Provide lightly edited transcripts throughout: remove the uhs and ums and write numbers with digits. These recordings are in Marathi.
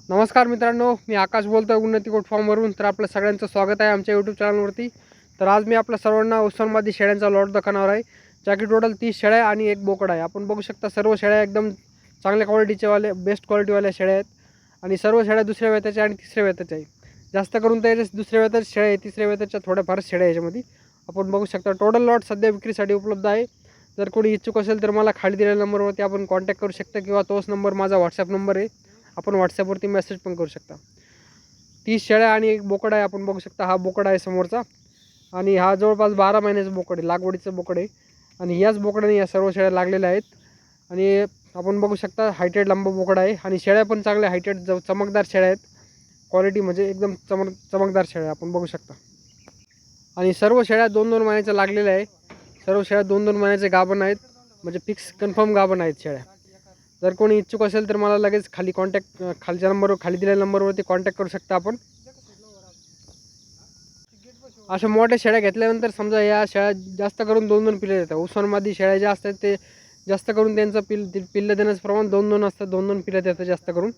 नमस्कार मित्रांनो, मी आकाश बोलतो आहे उन्नती गोट फार्मवरून. तर आपलं सगळ्यांचं स्वागत आहे आमच्या यूट्यूब चॅनलवरती. तर आज मी आपल्या सर्वांना उस्मानाबादी शेळ्यांचा लॉट दाखवणार आहे, ज्या की टोटल 30 शेळ्या आणि एक बोकड आहे. आपण बघू शकता सर्व शेळ्या एकदम चांगल्या क्वालिटीचेवाले बेस्ट क्वालिटीवाल्या शेळ्या आहेत आणि सर्व शेळ्या दुसऱ्या वेताच्या आणि तिसऱ्या वेताच्या आहे. जास्त करून तर दुसऱ्या वेताच्या शेळ्या आहे, तिसऱ्या वेताच्या थोड्याफार शेळ्या याच्यामध्ये आपण बघू शकता. टोटल लॉट सध्या विक्रीसाठी उपलब्ध आहे. जर कोणी इच्छुक असेल तर मला खाली दिलेल्या नंबरवरती आपण कॉन्टॅक्ट करू शकता किंवा तोच नंबर माझा व्हॉट्सॲप नंबर आहे, आपण व्हॉट्सॲपवरती मेसेज पण करू शकता. 30 शेळ्या आणि एक बोकड आहे. आपण बघू शकता हा बोकड आहे समोरचा आणि हा जवळपास 12 महिन्याचा बोकड आहे, लागवडीचं बोकड आहे. आणि याच बोकडाने या सर्व शेळ्या लागलेल्या आहेत. आणि आपण बघू शकता हायटेड लंबा बोकड आहे आणि शेळ्या पण चांगल्या हायटेड चमकदार शेळ्या आहेत. क्वालिटी म्हणजे एकदम चमकदार शेळ्या आपण बघू शकता. आणि सर्व शेळ्या 2-2 महिन्याच्या लागलेल्या आहे. सर्व शेळ्या 2-2 महिन्याचे गाभण आहेत, म्हणजे फिक्स कन्फर्म गाभण आहेत शेळ्या. जर कोणी इच्छुक असेल तर मला लगेच खालच्या नंबरवर खाली दिलेल्या नंबरवरती कॉन्टॅक्ट करू शकता आपण. अशा मोठ्या शेळ्या घेतल्यानंतर समजा या शेळ्या जास्त करून 2-2 पिल्ले देतात. उस्मानाबादी शेळ्या ज्या असतात ते जास्त करून त्यांचं पिल्लं देण्याचं प्रमाण 2-2 असतं, 2-2 पिल्लं देतात जास्त करून.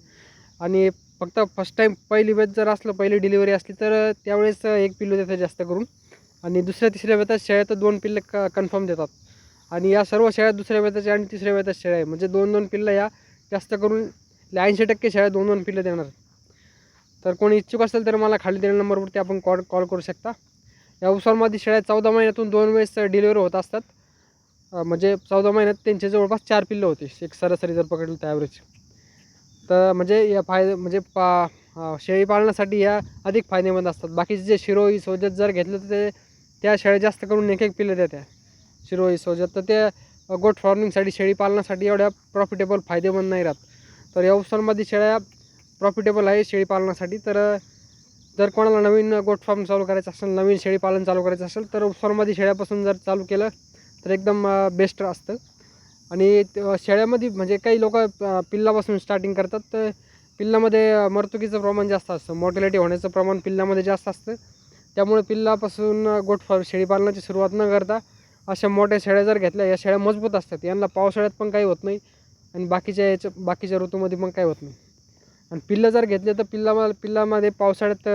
आणि फक्त फर्स्ट टाईम पहिली वेत जर असलं, पहिली डिलिव्हरी असली तर त्यावेळेस एक पिल्लू देतात जास्त करून. आणि दुसऱ्या तिसऱ्या वेतात शेळ्या तर 2 पिल्लं कन्फर्म देतात. आणि या सर्व शेळ्या दुसऱ्या वेताच्या आणि तिसऱ्या वेताच्या शेळ्या आहे, म्हणजे 2-2 पिल्लं या जास्त करून 80% शेळ्या 2-2 पिल्लं देणार. तर कोणी इच्छुक असेल तर मला खाली दिलेल्या नंबरवरती आपण कॉल करू शकता. या उस्मानाबादी शेळ्या 14 महिन्यातून 2 वेळेस डिलिव्हरी होत असतात. म्हणजे 14 महिन्यात त्यांचे जवळपास 4 पिल्लं होते एक सरासरी जर पकडलं तर ॲव्हरेज. तर म्हणजे या शेळी पालनासाठी या अधिक फायदेमंद असतात. बाकीचे जे शिरोई सोजत जर घेतलं तर त्या शेळ्या जास्त करून एक पिल्लं देतात. शिरोई सोजत तर ते गोट फार्मिंगसाठी शेळी पालनासाठी एवढ्या प्रॉफिटेबल फायदेमंद नाही राहत. तर या उस्मानाबादी शेळ्या प्रॉफिटेबल आहे शेळी पालनासाठी. तर जर कोणाला नवीन गोट फार्म चालू करायचं असेल, नवीन शेळी पालन चालू करायचं असेल तर उस्मानाबादी शेळ्यापासून जर चालू केलं तर एकदम बेस्ट असतं. आणि शेळ्यामध्ये म्हणजे काही लोक पिल्लापासून स्टार्टिंग करतात, तर पिल्लामध्ये मर्तुकीचं प्रमाण जास्त असतं, मॉर्टॅलिटी होण्याचं प्रमाण पिल्लामध्ये जास्त असतं. त्यामुळे पिल्लापासून शेळी पालनाची सुरुवात न करता अशा मोठ्या शेळ्या जर घेतल्या, या शेळ्या मजबूत असतात, यांना पावसाळ्यात पण काही होत नाही आणि बाकीच्या ऋतूमध्ये पण काही होत नाही. आणि पिल्लं जर घेतले तर पिल्लामध्ये पावसाळ्यात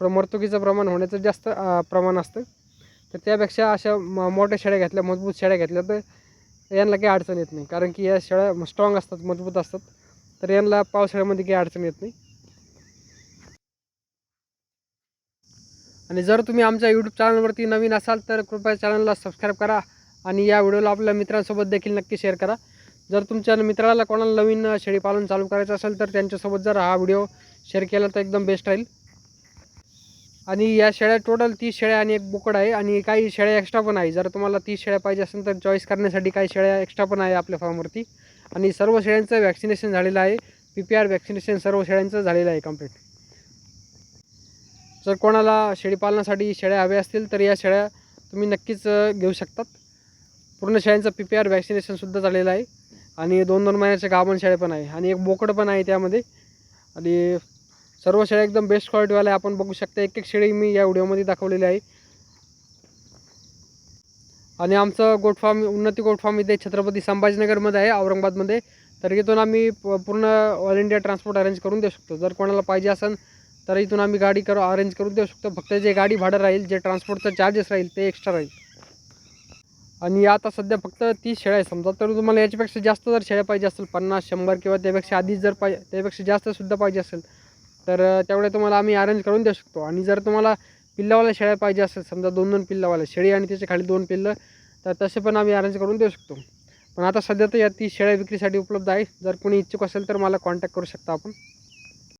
थोडं मर्तुकीचं प्रमाण होण्याचं जास्त प्रमाण असतं. तर त्यापेक्षा अशा मोठ्या शेळ्या घेतल्या, मजबूत शेळ्या घेतल्या तर यांना काही अडचण येत नाही, कारण की या शेळ्या स्ट्रॉंग असतात, मजबूत असतात. तर यांना पावसाळ्यामध्ये काही अडचण येत नाही. आणि जर तुम्ही आमच्या यूट्यूब चॅनलवरती नवीन असाल तर कृपया चॅनलला सबस्क्राईब करा आणि या व्हिडिओला आपल्या मित्रांसोबत देखील नक्की शेअर करा. जर तुमच्या मित्राला कोणाला नवीन शेळी पालन चालू करायचं असेल तर त्यांच्यासोबत जर हा व्हिडिओ शेअर केला तर एकदम बेस्ट राहील. आणि या शेळ्या टोटल 30 शेळ्या आणि एक बोकड आहे आणि काही शेळ्या एक्स्ट्रा पण आहे. जर तुम्हाला 30 शेळ्या पाहिजे असेल तर चॉईस करण्यासाठी काही शेळ्या एक्स्ट्रा पण आहे आपल्या फार्मवरती. आणि सर्व शेळ्यांचं वॅक्सिनेशन झालेलं आहे, PPR वॅक्सिनेशन सर्व शेळ्यांचं झालेलं आहे कंप्लीट. जर कोणाला शेळी पालनासाठी शेळ्या हव्या असतील तर या शेळ्या तुम्ही नक्कीच घेऊ शकतात. पूर्ण शेळ्यांचं PPR वॅक्सिनेशनसुद्धा झालेलं आहे आणि 2-2 महिन्याचे गाभण शेळ्या पण आहे आणि एक बोकड पण आहे त्यामध्ये. आणि सर्व शेळ्या एकदम बेस्ट क्वालिटीवाल्या आपण बघू शकता. एक शेळी मी या व्हिडिओमध्ये दाखवलेली आहे. आणि आमचं गोट फार्म उन्नती गोट फार्म इथे छत्रपती संभाजीनगरमध्ये आहे, औरंगाबादमध्ये. तर इथून आम्ही पूर्ण ऑल इंडिया ट्रान्सपोर्ट अरेंज करून देऊ शकतो. जर कोणाला पाहिजे असेल तर इथून आम्ही गाडी अरेंज करून देऊ शकतो. फक्त जे गाडी भाडं राहील, जे ट्रान्सपोर्टचं चार्जेस राहील ते एक्स्ट्रा राहील. आणि आता सध्या फक्त 30 शेळ्या आहे समजा, तर तुम्हाला याच्यापेक्षा जास्त जर शेळ्या पाहिजे असेल 50-100 किंवा त्यापेक्षा आधीच जर त्यापेक्षा जास्तसुद्धा पाहिजे असेल तर तेवढे तुम्हाला आम्ही अरेंज करून देऊ शकतो. आणि जर तुम्हाला पिल्लावाल्या शेळ्या पाहिजे असेल समजा 2-2 पिल्लावाल्या शेळी आणि त्याच्या खाली 2 पिल्लं, तर तसे पण आम्ही अरेंज करून देऊ शकतो. पण आता सध्या तर या 30 शेळ्या विक्रीसाठी उपलब्ध आहे. जर कोणी इच्छुक असेल तर मला कॉन्टॅक्ट करू शकता आपण.